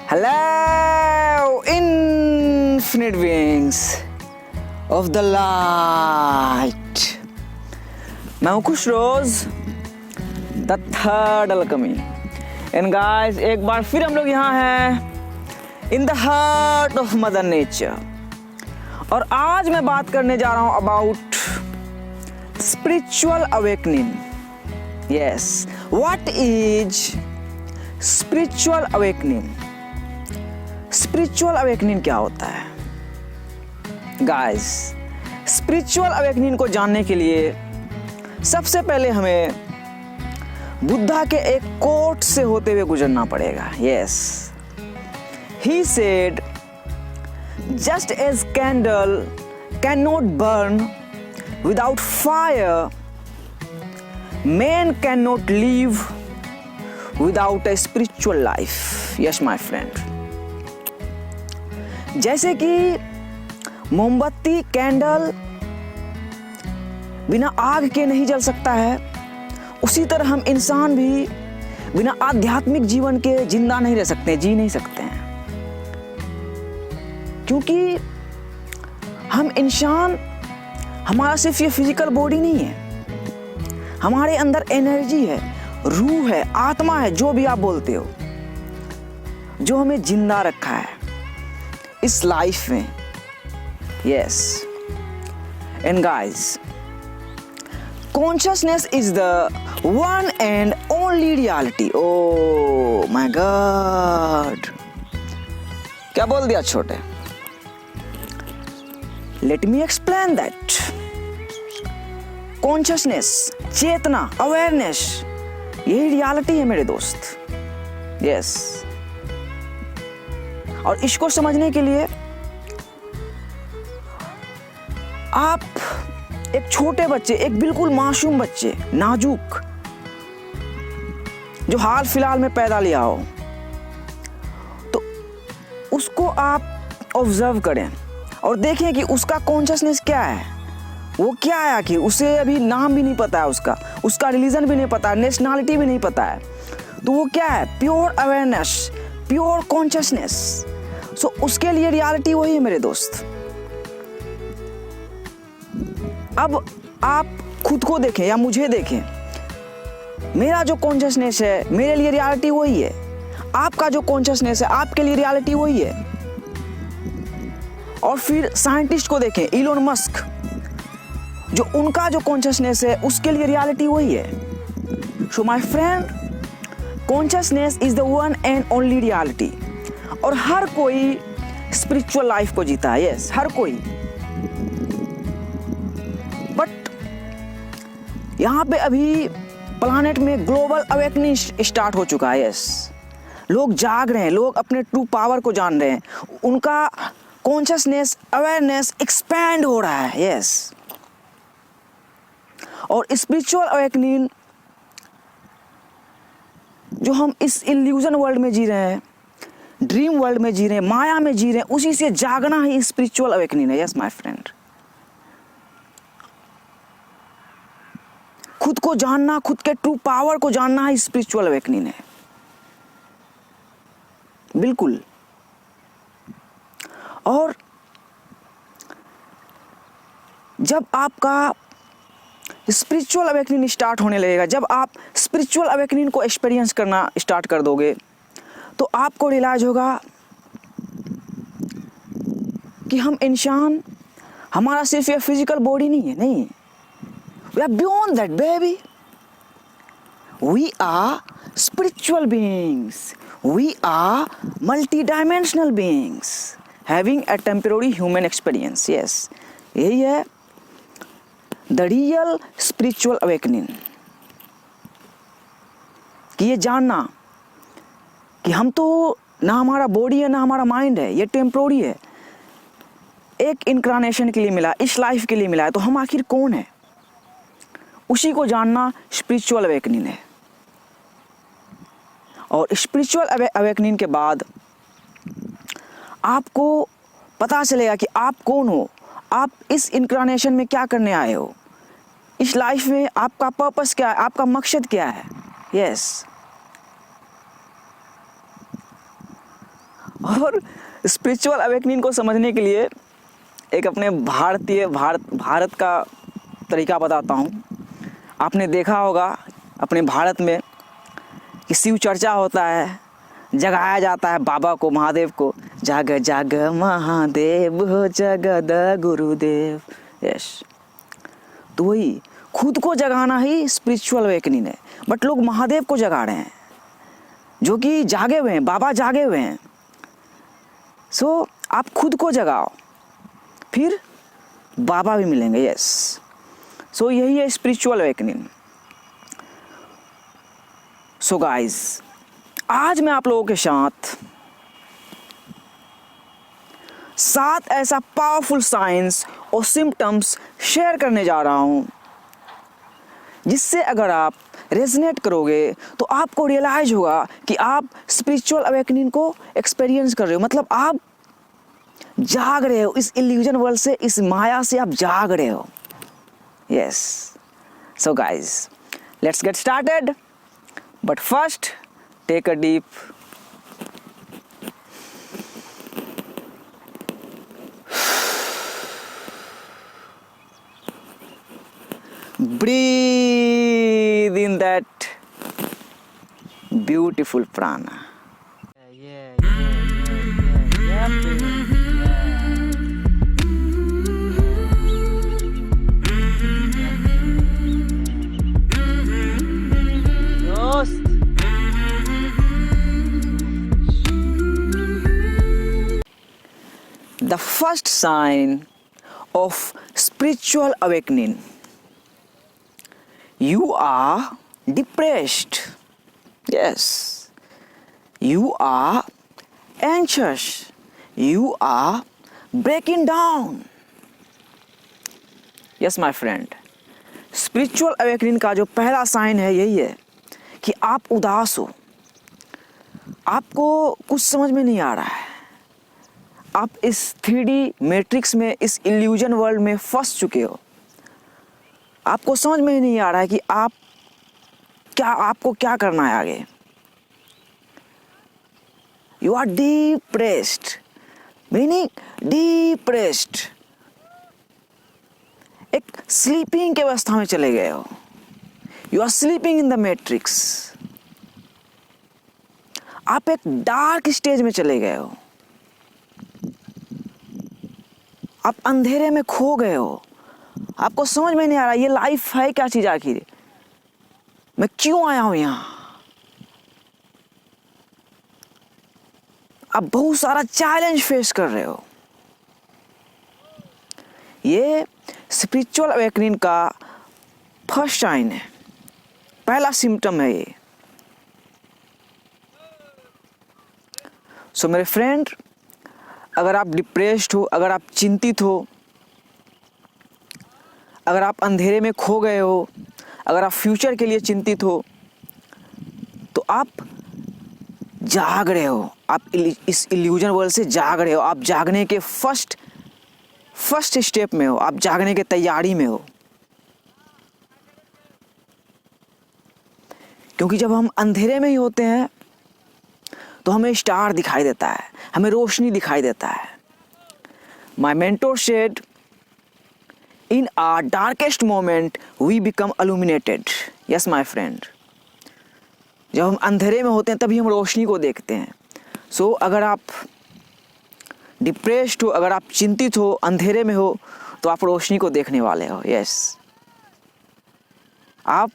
Hello, infinite beings of the light. मैं हूँ खुश रोज, द थर्ड अलकमी. एंड गाइस, एक बार फिर हम लोग यहाँ हैं in the heart of mother nature. और आज मैं बात करने जा रहा हूँ about spiritual awakening. Yes, what is spiritual awakening? Spiritual awakening क्या होता है? गाइस, स्पिरिचुअल अवेकनिंग को जानने के लिए सबसे पहले हमें बुद्धा के एक कोट से होते हुए गुजरना पड़ेगा. Yes, he said, just as candle cannot burn without fire, man cannot live without a spiritual life. Yes, my friend. जैसे कि मोमबत्ती, कैंडल बिना आग के नहीं जल सकता है, उसी तरह हम इंसान भी बिना आध्यात्मिक जीवन के जिंदा नहीं रह सकते, जी नहीं सकते हैं. क्योंकि हम इंसान, हमारा सिर्फ ये फिजिकल बॉडी नहीं है, हमारे अंदर एनर्जी है, रूह है, आत्मा है, जो भी आप बोलते हो, जो हमें जिंदा रखा है इस लाइफ में. Yes, and guys, consciousness is the one and only reality. Oh my god, क्या बोल दिया छोटे? Let me explain that. Consciousness, चेतना, अवेयरनेस, यही रियलिटी है मेरे दोस्त. यस, और इसको समझने के लिए आप एक छोटे बच्चे, एक बिल्कुल मासूम बच्चे, नाजुक, जो हाल फिलहाल में पैदा लिया हो, तो उसको आप ऑब्जर्व करें और देखें कि उसका कॉन्शियसनेस क्या है, वो क्या है. आखिर उसे अभी नाम भी नहीं पता है, उसका रिलीजन भी नहीं पता है, नेशनलिटी भी नहीं पता है, तो वो क्या है? Pure awareness, pure consciousness. So उसके लिए रियलिटी वही है मेरे दोस्त. अब आप खुद को देखें या मुझे देखें, मेरा जो कॉन्शियसनेस है मेरे लिए रियलिटी वही है, आपका जो कॉन्शियसनेस है आपके लिए रियलिटी वही है. और फिर साइंटिस्ट को देखें, इलोन मस्क, जो उनका जो कॉन्शियसनेस है उसके लिए रियलिटी वही है. So my friend, consciousness is the one and only reality. और हर कोई स्पिरिचुअल लाइफ को जीता है. यस, हर कोई. बट यहाँ पे अभी प्लानेट में ग्लोबल अवेकनिंग स्टार्ट हो चुका है. यस, लोग जाग रहे हैं, लोग अपने ट्रू पावर को जान रहे हैं, उनका कॉन्शियसनेस, अवेयरनेस एक्सपैंड हो रहा है. यस, और स्पिरिचुअल अवेकनिंग जो हम इस इल्यूजन वर्ल्ड में जी रहे हैं, ड्रीम वर्ल्ड में जी रहे हैं, माया में जी रहे हैं, उसी से जागना ही स्पिरिचुअल अवेकनिंग है. यस माय फ्रेंड, खुद को जानना, खुद के ट्रू पावर को जानना ही स्पिरिचुअल अवेकनिंग है. बिल्कुल. और जब आपका स्पिरिचुअल अवेकनिंग स्टार्ट होने लगेगा, जब आप स्पिरिचुअल अवेकनिंग को एक्सपीरियंस करना स्टार्ट कर दोगे, तो आपको रियलाइज होगा कि हम इंसान, हमारा सिर्फ ये फिजिकल बॉडी नहीं है. नहीं, we are beyond that baby. We are spiritual beings. We are multi dimensional beings having a temporary human experience. Yes, यही है the real spiritual awakening. कि ये जानना कि हम तो ना हमारा बॉडी है ना हमारा माइंड है, ये टेम्पोररी है, एक इनकारनेशन के लिए मिला, इस लाइफ के लिए मिला है, तो हम आखिर कौन है, उसी को जानना स्पिरिचुअल अवेकनिंग है. और स्पिरिचुअल अवेकनिंग के बाद आपको पता चलेगा कि आप कौन हो, आप इस इनकारनेशन में क्या करने आए हो, इस लाइफ में आपका पर्पस क्या है, आपका मकसद क्या है. यस, और स्पिरिचुअल अवेकनिंग को समझने के लिए एक अपने भारत का तरीका बताता हूँ। आपने देखा होगा अपने भारत में कि शिव चर्चा होता है, जगाया जाता है बाबा को, महादेव को, जाग जाग महादेव हो जगद गुरुदेव। यस, तो वही खुद को जगाना ही स्पिरिचुअल अवेकनिंग है। बट लोग महादेव को जगा रहे हैं जो कि जागे हुए हैं, बाबा जागे हुए हैं। सो आप खुद को जगाओ, फिर बाबा भी मिलेंगे। यस, सो यही है स्पिरिचुअल अवेकनिंग। सो गाइस, आज मैं आप लोगों के साथ 7 ऐसा पावरफुल साइंस और सिम्टम्स शेयर करने जा रहा हूं, जिससे अगर आप रेजोनेट करोगे तो आपको रियलाइज होगा कि आप स्पिरिचुअल अवेकनिंग को एक्सपीरियंस कर रहे हो। मतलब आप जाग रहे हो इस इल्यूजन वर्ल्ड से, इस माया से आप जाग रहे हो। Yes, so guys, let's get started. But first, take a deep breathe in that beautiful prana. The first sign of spiritual awakening: you are depressed. Yes, you are anxious. You are breaking down. Yes, my friend. Spiritual awakening का जो पहला sign है यही है कि आप उदास हो, आपको कुछ समझ में नहीं आ रहा है, आप इस 3D मैट्रिक्स में, इस इल्यूजन वर्ल्ड में फंस चुके हो। आपको समझ में ही नहीं आ रहा है कि आपको क्या करना है आगे। You are depressed, meaning depressed, एक स्लीपिंग की अवस्था में चले गए हो। You are sleeping in the matrix. आप एक डार्क स्टेज में चले गए हो, आप अंधेरे में खो गए हो। आपको समझ में नहीं आ रहा ये लाइफ है क्या चीज, आखिर मैं क्यों आया हूं यहां। आप बहुत सारा चैलेंज फेस कर रहे हो। ये स्पिरिचुअल अवेकनिंग का फर्स्ट साइन है, पहला सिम्टम है ये। सो मेरे फ्रेंड, अगर आप डिप्रेस्ड हो, अगर आप चिंतित हो, अगर आप अंधेरे में खो गए हो, अगर आप फ्यूचर के लिए चिंतित हो, तो आप जाग रहे हो, आप इस इल्यूजन वर्ल्ड से जाग रहे हो। आप जागने के फर्स्ट स्टेप में हो, आप जागने की तैयारी में हो। क्योंकि जब हम अंधेरे में ही होते हैं तो हमें स्टार दिखाई देता है, हमें रोशनी दिखाई देता है। My mentor said, in our darkest moment we become illuminated. Yes my friend, जब हम अंधेरे में होते हैं तभी हम रोशनी को देखते हैं। सो अगर आप डिप्रेस्ड हो, अगर आप चिंतित हो, अंधेरे में हो, तो आप रोशनी को देखने वाले हो। यस, आप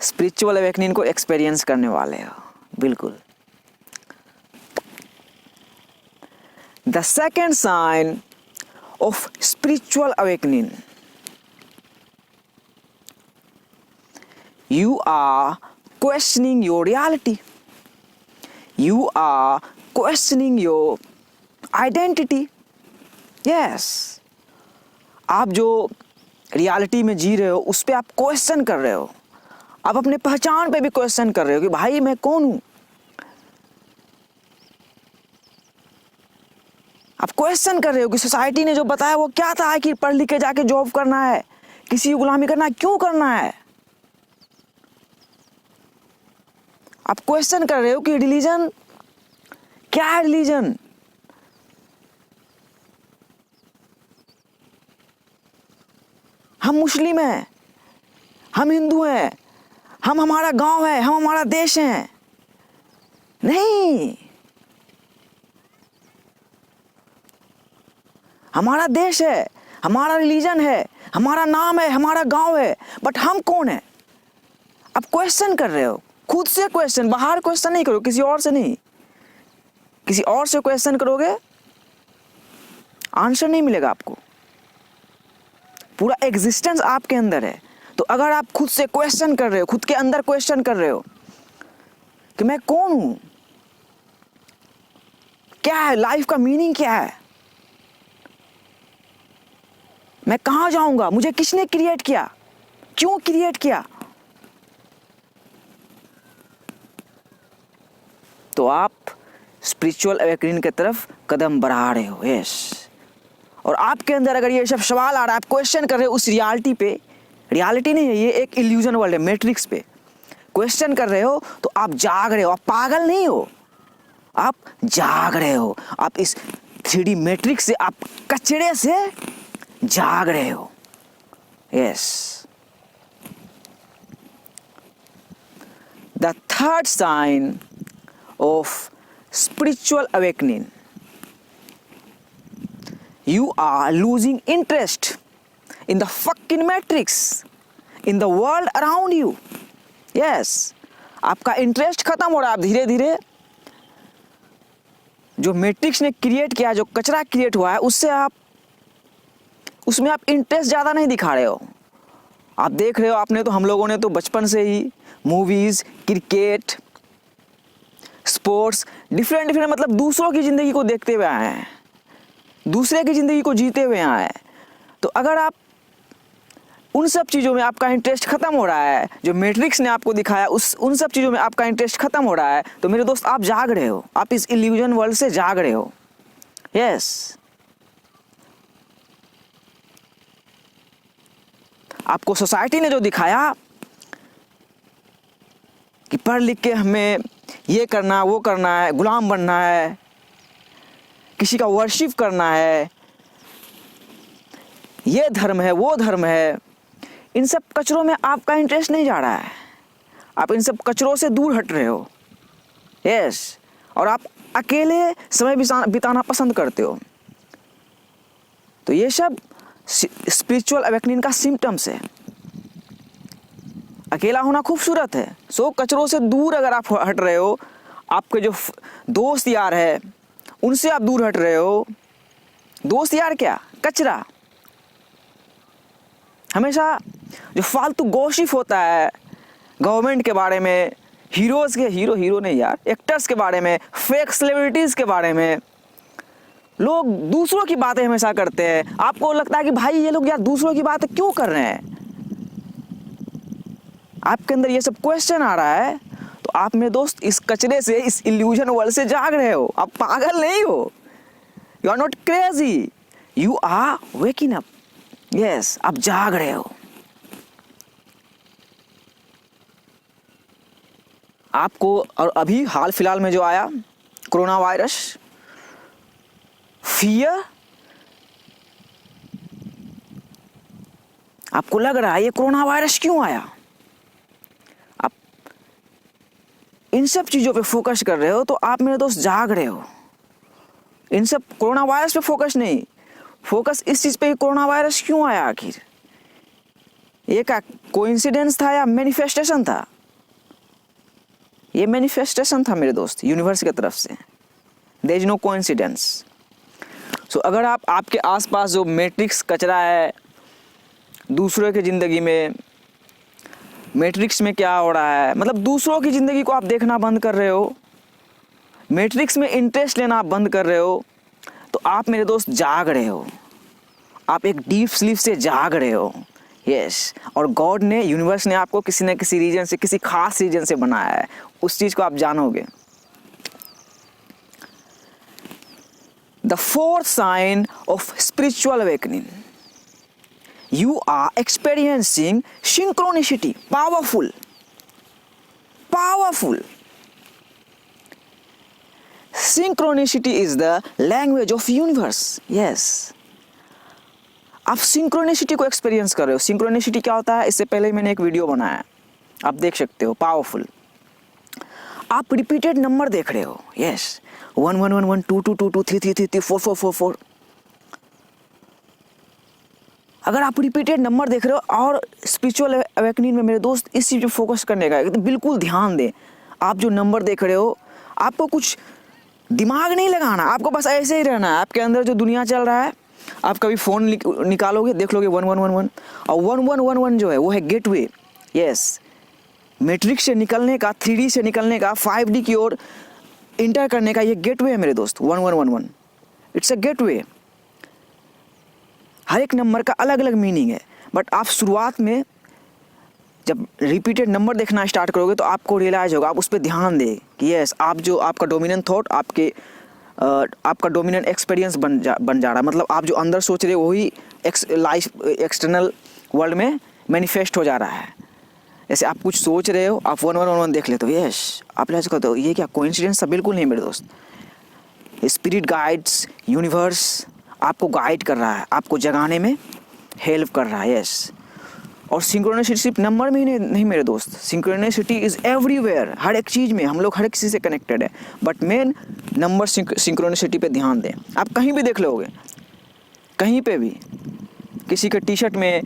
स्पिरिचुअल अवेकनिंग को एक्सपीरियंस करने वाले हो, बिल्कुल। The second sign of spiritual awakening: you are questioning your reality. You are questioning your identity. Yes, आप जो रियलिटी में जी रहे हो उस पे आप क्वेश्चन कर रहे हो। आप अपने पहचान पे भी क्वेश्चन कर रहे हो कि भाई मैं कौन हूं। आप क्वेश्चन कर रहे हो कि सोसाइटी ने जो बताया वो क्या था, कि पढ़ लिख के जाके जॉब करना है, किसी की गुलामी करना है, क्यों करना है। आप क्वेश्चन कर रहे हो कि रिलीजन क्या है, रिलीजन हम मुस्लिम हैं, हम हिंदू हैं, हम हमारा गांव है, हम हमारा देश है। नहीं, हमारा देश है, हमारा रिलीजन है, हमारा नाम है, हमारा गांव है, बट हम कौन है? आप क्वेश्चन कर रहे हो, खुद से क्वेश्चन, बाहर क्वेश्चन नहीं करो, किसी और से नहीं। किसी और से क्वेश्चन करोगे आंसर नहीं मिलेगा आपको। पूरा एग्जिस्टेंस आपके अंदर है। तो अगर आप खुद से क्वेश्चन कर रहे हो, खुद के अंदर क्वेश्चन कर रहे हो कि मैं कौन हूं, क्या है लाइफ का मीनिंग, क्या है, मैं कहां जाऊंगा, मुझे किसने क्रिएट किया, क्यों क्रिएट किया, तो आप स्पिरिचुअल अवेकनिंग की तरफ कदम बढ़ा रहे हो। यस, और आपके अंदर अगर ये सब सवाल आ रहा है, आप क्वेश्चन कर रहे हो उस रियलिटी पे, रियलिटी नहीं है ये, एक इल्यूजन वर्ल्ड है, मैट्रिक्स पे क्वेश्चन कर रहे हो, तो आप जाग रहे हो। आप पागल नहीं हो, आप जाग रहे हो। आप इस 3D मैट्रिक्स से, आप कचरे से जाग रहे हो। Yes, the third sign of spiritual awakening, you are losing interest in the fucking matrix, in the world around you. Yes, आपका इंटरेस्ट खत्म हो रहा है। आप धीरे धीरे जो मैट्रिक्स ने क्रिएट किया, जो कचरा क्रिएट हुआ है, उसमें आप इंटरेस्ट ज़्यादा नहीं दिखा रहे हो। आप देख रहे हो, आपने तो, हम लोगों ने तो बचपन से ही मूवीज़, क्रिकेट, स्पोर्ट्स, डिफरेंट मतलब दूसरों की ज़िंदगी को देखते हुए आए हैं, दूसरे की ज़िंदगी को जीते हुए आए हैं। तो अगर आप उन सब चीज़ों में आपका इंटरेस्ट ख़त्म हो रहा है, जो मैट्रिक्स ने आपको दिखाया, उन सब चीज़ों में आपका इंटरेस्ट ख़त्म हो रहा है, तो मेरे दोस्त आप जाग रहे हो, आप इस इल्यूजन वर्ल्ड से जाग रहे हो। यस, आपको सोसाइटी ने जो दिखाया कि पढ़ लिख के हमें ये करना, वो करना है, गुलाम बनना है, किसी का वर्शिप करना है, ये धर्म है, वो धर्म है, इन सब कचरों में आपका इंटरेस्ट नहीं जा रहा है। आप इन सब कचरों से दूर हट रहे हो। यस, और आप अकेले समय बिताना पसंद करते हो। तो ये सब स्पिरिचुअल अवेकनिंग का सिम्टम्स है। अकेला होना खूबसूरत है, सो कचरों से दूर अगर आप हट रहे हो, आपके जो दोस्त यार है उनसे आप दूर हट रहे हो। दोस्त यार क्या, कचरा। हमेशा जो फालतू गॉसिप होता है गवर्नमेंट के बारे में, हीरोज़ के, हीरो नहीं यार, एक्टर्स के बारे में, फेक सेलिब्रिटीज़ के बारे में, लोग दूसरों की बातें हमेशा करते हैं। आपको लगता है कि भाई ये लोग यार दूसरों की बातें क्यों कर रहे हैं। आपके अंदर ये सब क्वेश्चन आ रहा है, तो आप मेरे दोस्त इस कचरे से, इस इल्यूजन वर्ल्ड से जाग रहे हो। आप पागल नहीं हो, you are not crazy, you are waking up. Yes, आप जाग रहे हो। आपको, और अभी हाल फिलहाल में जो आया कोरोना वायरस, फियर, आपको लग रहा है ये कोरोना वायरस क्यों आया। आप इन सब चीज़ों पे फोकस कर रहे हो, तो आप मेरे दोस्त जाग रहे हो। इन सब कोरोना वायरस पे फोकस नहीं, फोकस इस चीज़ पे कोरोना वायरस क्यों आया आखिर। ये क्या कोइंसिडेंस था या मैनिफेस्टेशन था। ये मैनिफेस्टेशन था मेरे दोस्त, यूनिवर्स की तरफ से। There is no coincidence. So अगर आप, आपके आसपास जो मैट्रिक्स कचरा है, दूसरों की ज़िंदगी में मैट्रिक्स में क्या हो रहा है, मतलब दूसरों की ज़िंदगी को आप देखना बंद कर रहे हो, मैट्रिक्स में इंटरेस्ट लेना आप बंद कर रहे हो, तो आप मेरे दोस्त जाग रहे हो। आप एक डीप स्लीप से जाग रहे हो। यस, और गॉड ने, यूनिवर्स ने आपको किसी न किसी रीजन से, किसी खास रीजन से बनाया है। उस चीज़ को आप जानोगे। The fourth sign of spiritual awakening, you are experiencing synchronicity, powerful. Synchronicity is the language of universe. Yes, आप सिंक्रोनिसिटी को एक्सपीरियंस कर रहे हो। सिंक्रोनिसिटी क्या होता है, इससे पहले मैंने एक वीडियो बनाया है, आप देख सकते हो, पावरफुल। आप रिपीटेड नंबर देख रहे हो, यस, 1 1 1 1 2 2 2 2 3 3 3 3 4 4 4 4। अगर आप रिपीटेड नंबर देख रहे हो और स्पिरिचुअल अवेकनिंग में मेरे दोस्त इस चीज़ पे फोकस करने का एकदम बिल्कुल ध्यान दें। आप जो नंबर देख रहे हो, आपको कुछ दिमाग नहीं लगाना, आपको बस ऐसे ही रहना है। आपके अंदर जो दुनिया चल रहा है, आप कभी फ़ोन निकालोगे, देख लोगे 1 1 1 1, और 1 1 1 1 जो है वो है गेटवे। यस, मैट्रिक्स से निकलने का, 3D से निकलने का, 5D की ओर इंटर करने का ये गेटवे है मेरे दोस्त। 1 1 1 1 इट्स अ गेटवे। हर एक नंबर का अलग अलग मीनिंग है, बट आप शुरुआत में जब रिपीटेड नंबर देखना स्टार्ट करोगे तो आपको रियलाइज होगा, आप उस पर ध्यान दें कि यस, आप जो आपका डोमिनेंट थॉट आपका डोमिनेंट एक्सपीरियंस बन जा रहा है। मतलब आप जो अंदर सोच रहे हो वही लाइफ एक्सटर्नल वर्ल्ड में मैनिफेस्ट हो जा रहा है। जैसे आप कुछ सोच रहे हो, आप 1 1 1 1 देख लेते हो, यस, आप रियलाइज करते हो ये क्या कोइंसिडेंस था? बिल्कुल नहीं मेरे दोस्त। स्पिरिट गाइड्स, यूनिवर्स आपको गाइड कर रहा है, आपको जगाने में हेल्प कर रहा है। यस, और सिंक्रोनिसिटी सिर्फ नंबर में ही नहीं मेरे दोस्त, सिंक्रोनिसिटी इज़ एवरीवेयर। हर एक चीज़ में हम लोग हर एक चीज़ से कनेक्टेड है, बट मेन नंबर सिंक्रोनिसिटी पे ध्यान दें। आप कहीं भी देख लोगे, कहीं पे भी, किसी के टी शर्ट में,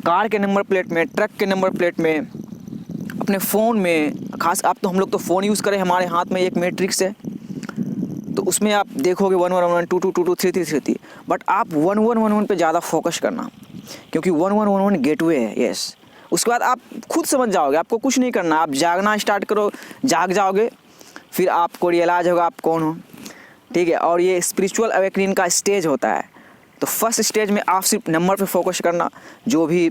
कार के नंबर प्लेट में, ट्रक के नंबर प्लेट में, अपने फ़ोन में, खास आप तो हम लोग तो फ़ोन यूज़ करें, हमारे हाथ में एक मैट्रिक्स है, तो उसमें आप देखोगे 1 1 1 2 2 2 2 3 3 3 3, बट आप 1 1 1 1 पे ज़्यादा फोकस करना, क्योंकि 1 1 1 1 गेटवे है। यस, उसके बाद आप खुद समझ जाओगे, आपको कुछ नहीं करना, आप जागना स्टार्ट करो, जाग जाओगे, फिर आपको रियलाइज होगा आप कौन हो। ठीक है, और ये स्पिरिचुअल अवेकनिंग का स्टेज होता है। तो फर्स्ट स्टेज में आप सिर्फ नंबर पे फोकस करना, जो भी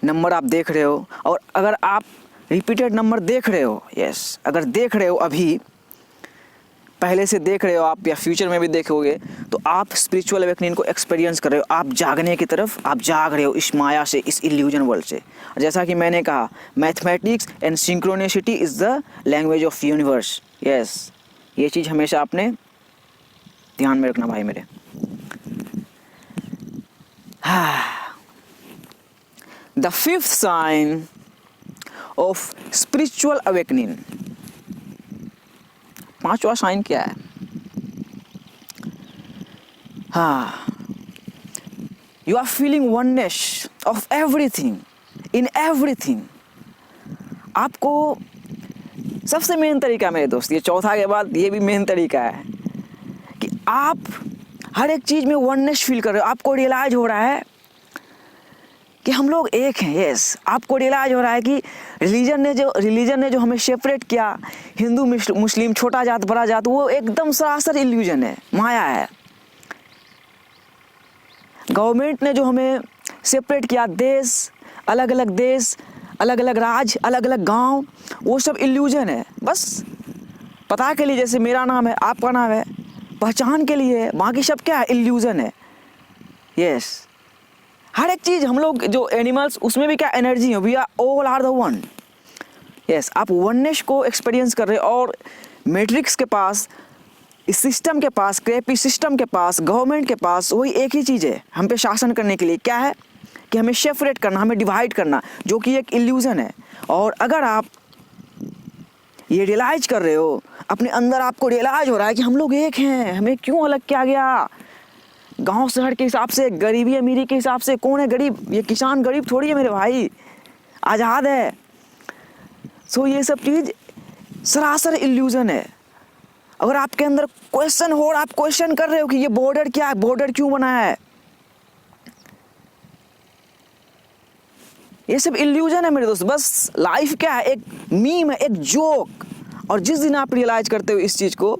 नंबर आप देख रहे हो, और अगर आप रिपीटेड नंबर देख रहे हो, यस, अगर देख रहे हो, अभी पहले से देख रहे हो आप, या फ्यूचर में भी देखोगे, तो आप स्पिरिचुअल अवेकनिंग को एक्सपीरियंस कर रहे हो। आप जागने की तरफ आप जाग रहे हो, इस माया से, इस इल्यूजन वर्ल्ड से। जैसा कि मैंने कहा, mathematics and synchronicity is the language of universe. Yes, ये चीज़ हमेशा आपने ध्यान में रखना भाई मेरे। The fifth sign of spiritual awakening, पांचवा साइन क्या है? You are feeling oneness of everything in everything. आपको सबसे मेन तरीका मेरे दोस्त, ये चौथा के बाद ये भी मेन तरीका है कि आप हर एक चीज़ में वननेस फील कर रहे हो। आपको रियलाइज हो रहा है कि हम लोग एक हैं। यस, आपको रियलाइज हो रहा है कि रिलीजन ने जो हमें सेपरेट किया, हिंदू मुस्लिम, छोटा जात बड़ा जात, वो एकदम सरासर इल्यूजन है, माया है। गवर्नमेंट ने जो हमें सेपरेट किया, देश, अलग अलग राज्य, अलग अलग गांव, वो सब इल्यूजन है। बस पता के लिए, जैसे मेरा नाम है, आपका नाम है, पहचान के लिए, बाकी सब क्या है? इल्यूजन है। यस, हर एक चीज़, हम लोग जो एनिमल्स, उसमें भी क्या एनर्जी है, we are all are the one. Yes, आप वननेस को एक्सपीरियंस कर रहे हो, और मैट्रिक्स के पास, इस सिस्टम के पास, क्रेपी सिस्टम के पास, गवर्नमेंट के पास वही एक ही चीज़ है हम पे शासन करने के लिए। क्या है कि हमें सेपरेट करना, हमें डिवाइड करना, जो कि एक इल्यूजन है। और अगर आप ये रियलाइज कर रहे हो, अपने अंदर आपको रियलाइज हो रहा है कि हम लोग एक हैं, हमें क्यों अलग किया गया, गांव शहर के हिसाब से, गरीबी अमीरी के हिसाब से, कौन है गरीब? ये किसान गरीब थोड़ी है मेरे भाई, आज़ाद है। सो ये सब चीज़ सरासर इल्यूजन है। अगर आपके अंदर क्वेश्चन हो और आप क्वेश्चन कर रहे हो कि ये बॉर्डर क्या है, बॉर्डर क्यों बनाया है, ये सब इल्यूजन है मेरे दोस्त। बस लाइफ क्या है? एक मीम है, एक जोक। और जिस दिन आप रियलाइज करते हो इस चीज़ को,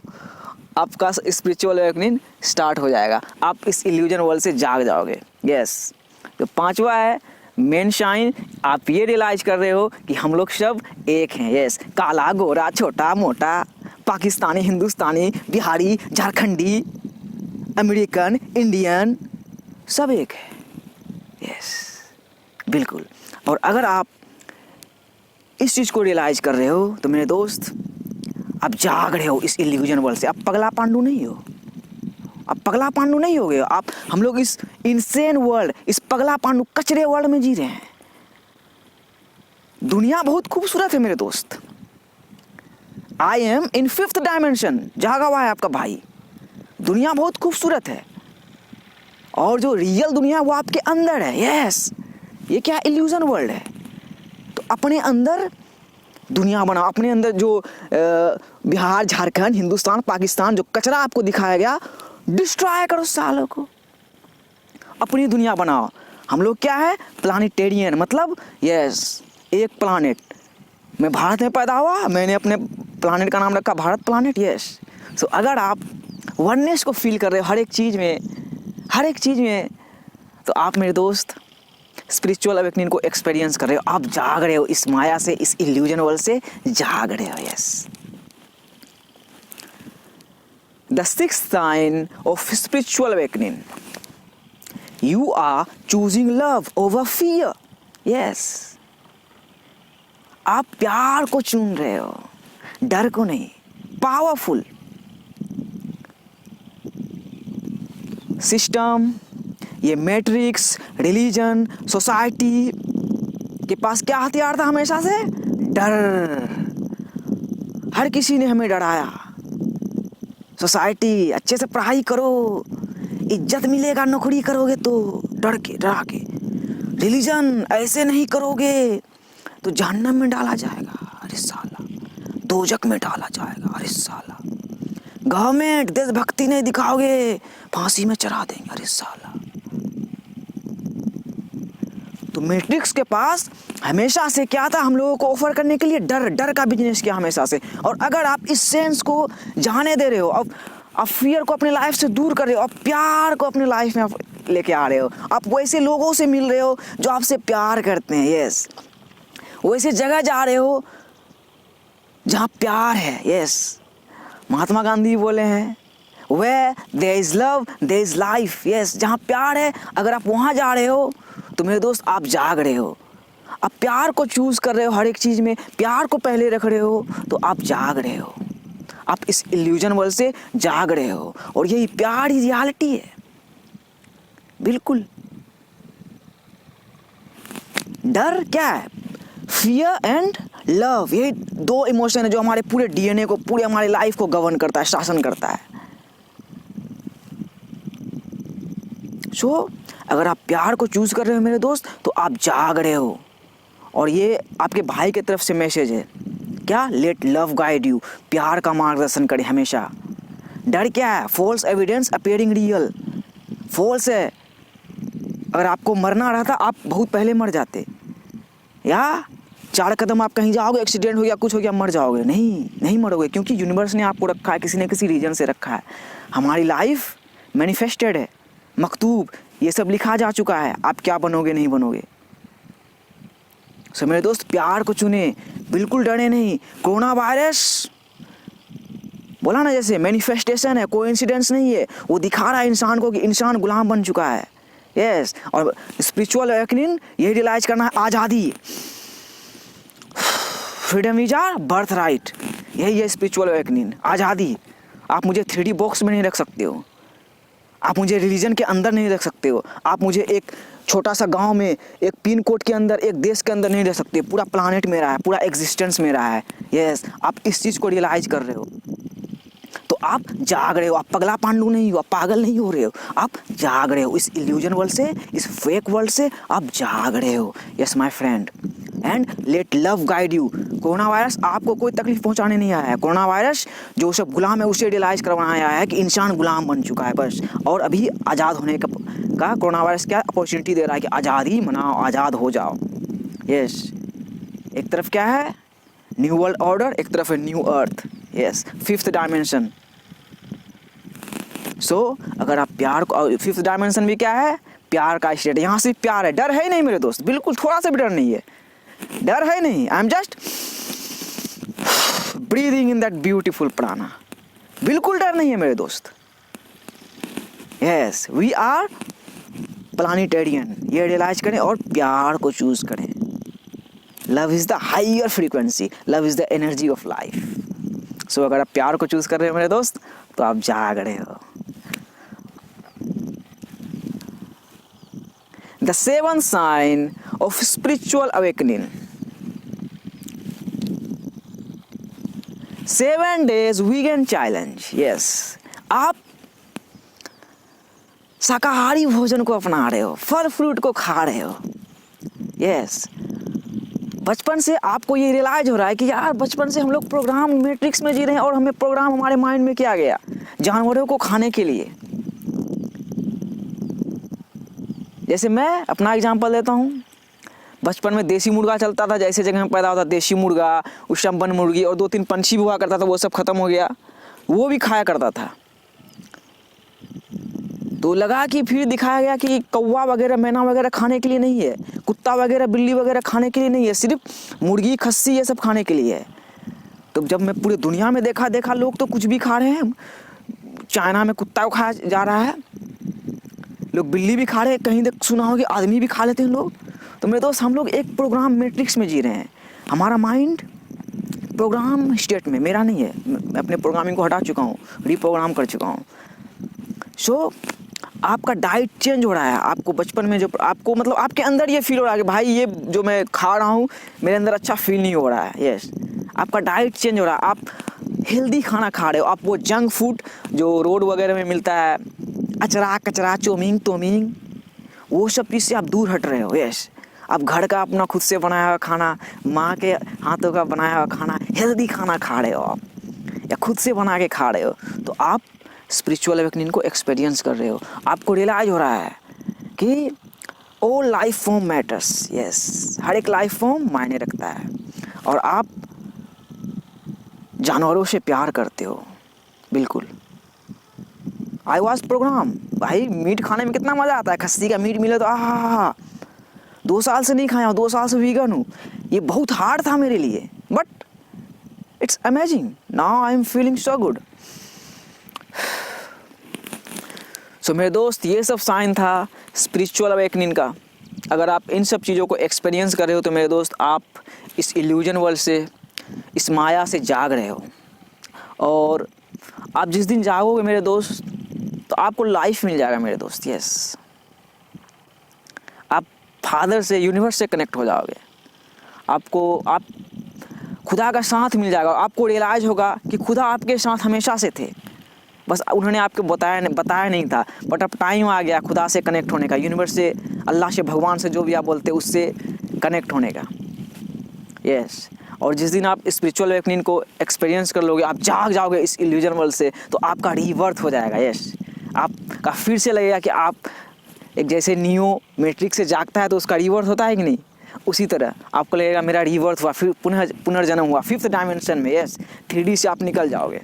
आपका स्पिरिचुअल अवेकनिंग स्टार्ट हो जाएगा, आप इस इल्यूजन वर्ल्ड से जाग जाओगे। यस, तो पांचवा है मेन साइन, आप ये रियलाइज कर रहे हो कि हम लोग सब एक हैं। यस, काला गोरा छोटा मोटा, पाकिस्तानी हिंदुस्तानी, बिहारी झारखंडी, अमेरिकन इंडियन, सब एक है। यस, बिल्कुल। और अगर आप इस चीज़ को रियलाइज कर रहे हो तो मेरे दोस्त, आप जाग रहे हो इस इल्यूजन वर्ल्ड से। आप पगला पांडू नहीं हो, आप पगला पांडु नहीं हो गए आप। हम लोग इस इंसेन वर्ल्ड, इस पगला पांडु कचरे वर्ल्ड में जी रहे हैं। दुनिया बहुत खूबसूरत है मेरे दोस्त। I am in 5th dimension, जागा हुआ है आपका भाई। दुनिया बहुत खूबसूरत है और जो रियल दुनिया वो आपके अंदर है। यस, ये क्या इल्यूजन वर्ल्ड है। तो अपने अंदर दुनिया बनाओ, अपने अंदर जो बिहार, झारखंड, हिंदुस्तान, पाकिस्तान जो कचरा आपको दिखाया गया, डिस्ट्रॉय करो सालों को, अपनी दुनिया बनाओ। हम लोग क्या है, प्लानिटेरियन, मतलब यस, एक प्लानेट। मैं भारत में पैदा हुआ, मैंने अपने प्लानेट का नाम रखा भारत प्लानेट। यस, सो अगर आप वननेस को फील कर रहे हो हर एक चीज़ में, तो आप मेरे दोस्त स्पिरिचुअल अवेकनिंग को एक्सपीरियंस कर रहे हो। आप जाग रहे हो इस माया से, इस इल्यूजन वर्ल्ड से जाग रहे हो। Yes, the 6th sign of spiritual awakening, you are choosing love over fear. Yes, आप प्यार को चुन रहे हो, डर को नहीं। पावरफुल सिस्टम, ये मैट्रिक्स, रिलीजन, सोसाइटी के पास क्या हथियार था हमेशा से? डर। हर किसी ने हमें डराया। सोसाइटी, अच्छे से पढ़ाई करो, इज्जत मिलेगा नौकरी करोगे तो, डरा के। रिलीजन, ऐसे नहीं करोगे तो जहन्नम में डाला जाएगा, अरे साला, दोजक में डाला जाएगा, अरे साला। गवर्नमेंट, देशभक्ति नहीं दिखाओगे, फांसी में चढ़ा देंगे, अरे साला। तो मैट्रिक्स के पास हमेशा से क्या था हम लोगों को ऑफर करने के लिए? डर का बिजनेस किया हमेशा से। और अगर आप इस सेंस को जाने दे रहे हो, अब आप फियर को अपने लाइफ से दूर कर रहे हो, आप प्यार को अपने लाइफ में आप लेके आ रहे हो, आप वैसे लोगों से मिल रहे हो जो आपसे प्यार करते हैं। यस, वैसे जगह जा रहे हो जहाँ प्यार है। यस, महात्मा गांधी बोले हैं, Where there is love, there is life. Yes, जहाँ प्यार है, अगर आप वहाँ जा रहे हो तो मेरे दोस्त आप जाग रहे हो। आप प्यार को चूज़ कर रहे हो, हर एक चीज़ में प्यार को पहले रख रहे हो, तो आप जाग रहे हो। आप इस इल्यूजन वर्ल्ड से जाग रहे हो और यही प्यार ही रियलिटी है। बिल्कुल। डर क्या है? फियर एंड लव, ये 2 इमोशन है जो हमारे पूरे डीएनए को, पूरे हमारे लाइफ को गवर्न करता है, शासन करता है। अगर आप प्यार को चूज कर रहे हो मेरे दोस्त, तो आप जाग रहे हो। और ये आपके भाई की तरफ से मैसेज है, क्या? लेट लव गाइड यू, प्यार का मार्गदर्शन करे हमेशा। डर क्या है? False evidence appearing real. False है। अगर आपको मरना रहा था, आप बहुत पहले मर जाते, या 4 कदम आप कहीं जाओगे, एक्सीडेंट हो गया, कुछ हो गया, मर जाओगे। नहीं मरोगे, क्योंकि यूनिवर्स ने आपको रखा है, किसी न किसी रीजन से रखा है। हमारी लाइफ मैनिफेस्टेड है, मकतूब, ये सब लिखा जा चुका है, आप क्या बनोगे नहीं बनोगे। सो मेरे दोस्त, प्यार को चुने, बिल्कुल डरे नहीं। कोरोना वायरस बोला ना, जैसे मैनिफेस्टेशन है, कोइंसिडेंस नहीं है। वो दिखा रहा है इंसान को कि इंसान गुलाम बन चुका है। यस, और स्पिरिचुअल अवेकनिंग यही रियलाइज करना है, आज़ादी, freedom is our birth right. यही है स्पिरिचुअल अवेकनिंग, आज़ादी। आप मुझे 3D बॉक्स में नहीं रख सकते हो, आप मुझे रिलीजन के अंदर नहीं रख सकते हो, आप मुझे एक छोटा सा गांव में, एक पिन कोड के अंदर, एक देश के अंदर नहीं रह सकते। पूरा प्लानेट मेरा है, पूरा एग्जिस्टेंस मेरा है। यस, आप इस चीज़ को रियलाइज कर रहे हो, तो आप जाग रहे हो। आप पगला पांडु नहीं हो, आप पागल नहीं हो रहे हो, आप जाग रहे हो। इस इल्यूजन वर्ल्ड से, इस फेक वर्ल्ड से आप जाग रहे हो। Yes my friend, and let love guide you. Corona virus आपको कोई तकलीफ पहुंचाने नहीं आया है। कोरोना वायरस जो सब गुलाम है उसे रियलाइज करवाना आया है कि इंसान गुलाम बन चुका है बस। और अभी आज़ाद होने का कोरोना वायरस क्या अपॉर्चुनिटी दे रहा है कि आज़ादी मनाओ, आज़ाद हो जाओ। यस, एक तरफ क्या है? न्यू वर्ल्ड ऑर्डर, एक तरफ है new earth. Yes, 5th dimension. So अगर आप प्यार को, 5th डायमेंशन भी क्या है? प्यार का स्टेट। यहाँ सिर्फ प्यार है, डर है ही नहीं मेरे दोस्त, बिल्कुल थोड़ा सा भी डर नहीं है, डर है नहीं। I am just breathing in that beautiful प्राणा, बिल्कुल डर नहीं है मेरे दोस्त। यस, वी आर प्लानिटेरियन, ये रियलाइज करें और प्यार को चूज करें। Love is the higher frequency, love is the energy of life. So अगर आप प्यार को चूज कर रहे हो मेरे दोस्त, तो आप जाग रहे हो। The 7 sign of spiritual awakening. 7 days weekend challenge. Yes, आप शाकाहारी भोजन को अपना रहे हो, फल फ्रूट को खा रहे हो। यस, बचपन से आपको ये रियलाइज हो रहा है कि यार बचपन से हम लोग प्रोग्राम मैट्रिक्स में जी रहे हैं और हमें प्रोग्राम हमारे माइंड में क्या गया, जानवरों को खाने के लिए। जैसे मैं अपना एग्जांपल देता हूँ, बचपन में देसी मुर्गा चलता था, जैसे जगह में पैदा होता देसी मुर्गा, उस वन मुर्गी और 2-3 पंछी भी हुआ करता था, वो सब खत्म हो गया, वो भी खाया करता था। तो लगा कि फिर दिखाया गया कि कौवा वगैरह मैना वगैरह खाने के लिए नहीं है, कुत्ता वगैरह बिल्ली वगैरह खाने के लिए नहीं है, सिर्फ मुर्गी खस्सी ये सब खाने के लिए है। तो जब मैं पूरे दुनिया में देखा लोग तो कुछ भी खा रहे हैं। चाइना में कुत्ता को खाया जा रहा है, लोग बिल्ली भी खा रहे हैं, कहीं सुना हो कि आदमी भी खा लेते हैं लोग। तो मेरे दोस्त, हम लोग एक प्रोग्राम मैट्रिक्स में जी रहे हैं। हमारा माइंड प्रोग्राम स्टेट में, मेरा नहीं है, मैं अपने प्रोग्रामिंग को हटा चुका हूँ, रीप्रोग्राम कर चुका हूँ। सो आपका डाइट चेंज हो रहा है। आपको बचपन में जो आपको मतलब आपके अंदर ये फील हो रहा है कि भाई ये जो मैं खा रहा हूँ मेरे अंदर अच्छा फील नहीं हो रहा है। यस, आपका डाइट चेंज हो रहा है, आप हेल्दी खाना खा रहे हो। आप वो जंक फूड जो रोड वगैरह में मिलता है, अचरा कचरा चौमिंग तोमिंग, वो सब चीज़ से आप दूर हट रहे हो। यस, आप घर का अपना खुद से बनाया हुआ खाना, माँ के हाथों का बनाया हुआ खाना, हेल्दी खाना खा रहे हो आप, या खुद से बना के खा रहे हो। तो आप स्पिरिचुअल अवेकनिंग को एक्सपीरियंस कर रहे हो। आपको रियलाइज हो रहा है कि all life form matters. Yes, हर एक लाइफ फॉर्म मायने रखता है और आप जानवरों से प्यार करते हो। बिल्कुल, आई वॉज प्रोग्राम। भाई मीट खाने में कितना मज़ा आता है, खस्सी का मीट मिले तो आहा। 2 साल से नहीं खाया हूँ, 2 साल से वीगन हूँ, ये बहुत हार्ड था मेरे लिए, but it's amazing. Now I am feeling so good. So मेरे दोस्त, ये सब साइन था स्पिरिचुअल अवेकनिंग का। अगर आप इन सब चीज़ों को एक्सपीरियंस कर रहे हो तो मेरे दोस्त, आप इस इल्यूजन वर्ल्ड से, इस माया से जाग रहे हो। और आप जिस दिन जागोगे मेरे दोस्त, तो आपको लाइफ मिल जाएगा मेरे दोस्त। यस, आप फादर से, यूनिवर्स से कनेक्ट हो जाओगे। आप खुदा का साथ मिल जाएगा। आपको रियलाइज होगा कि खुदा आपके साथ हमेशा से थे, बस उन्होंने आपको बताया नहीं था। बट अब टाइम आ गया खुदा से कनेक्ट होने का, यूनिवर्स से, अल्लाह से, भगवान से, जो भी आप बोलते हैं, उससे कनेक्ट होने का। यस, और जिस दिन आप स्पिरिचुअल अवेकनिंग को एक्सपीरियंस कर लोगे, आप जाग जाओगे इस इल्यूजन वर्ल्ड से, तो आपका रीबर्थ हो जाएगा। यस, आपका फिर से लगेगा कि आप एक जैसे नियो मैट्रिक्स से जागता है तो उसका रीबर्थ होता है कि नहीं, उसी तरह आपको लगेगा मेरा रीबर्थ हुआ, फिर पुनर्जन्म हुआ 5th डायमेंशन में। यस, 3D से आप निकल जाओगे।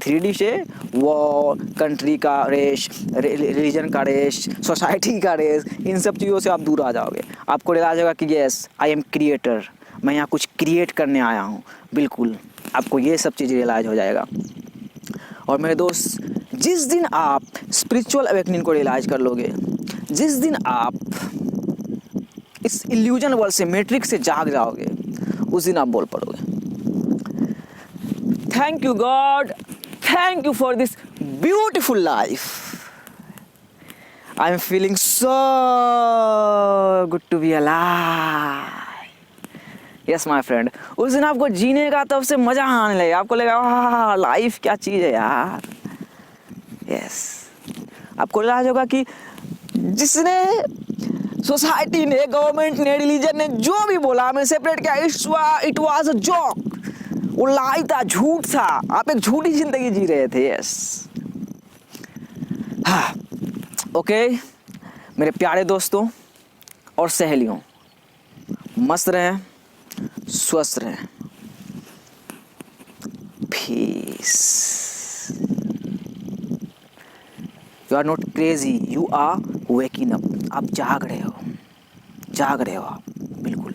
3D से वॉर, कंट्री का रेस, रिलीजन का रेस, सोसाइटी का रेस, इन सब चीज़ों से आप दूर आ जाओगे। आपको रियलाइज होगा कि यस, आई एम क्रिएटर, मैं यहाँ कुछ क्रिएट करने आया हूँ। बिल्कुल, आपको ये सब चीज़ रियलाइज हो जाएगा। और मेरे दोस्त, जिस दिन आप स्पिरिचुअल अवेकनिंग को रियलाइज कर लोगे, जिस दिन आप इस इल्यूजन वर्ल्ड से, मैट्रिक्स से जाग जाओगे, उस दिन आप बोल पड़ोगे, thank you God, thank you for this beautiful life. I am feeling so good to be alive. Yes my friend, उस दिन आपको जीने का तब से मजा आने लगेगा। आपको लगेगा लाइफ क्या चीज़ है यार। यस, आपको रियलाइज होगा कि जिसने, सोसाइटी ने, गवर्नमेंट ने, रिलीजन ने जो भी बोला, हमें सेपरेट किया, इट वाज अ जोक, वो लाई था, झूठ था। आप एक झूठी जिंदगी जी रहे थे। यस, हाँ, ओके मेरे प्यारे दोस्तों और सहेलियों, मस्त रहें, स्वस्थ रहें। Peace. You are not crazy, you are waking up. आप जाग रहे हो आप, बिल्कुल।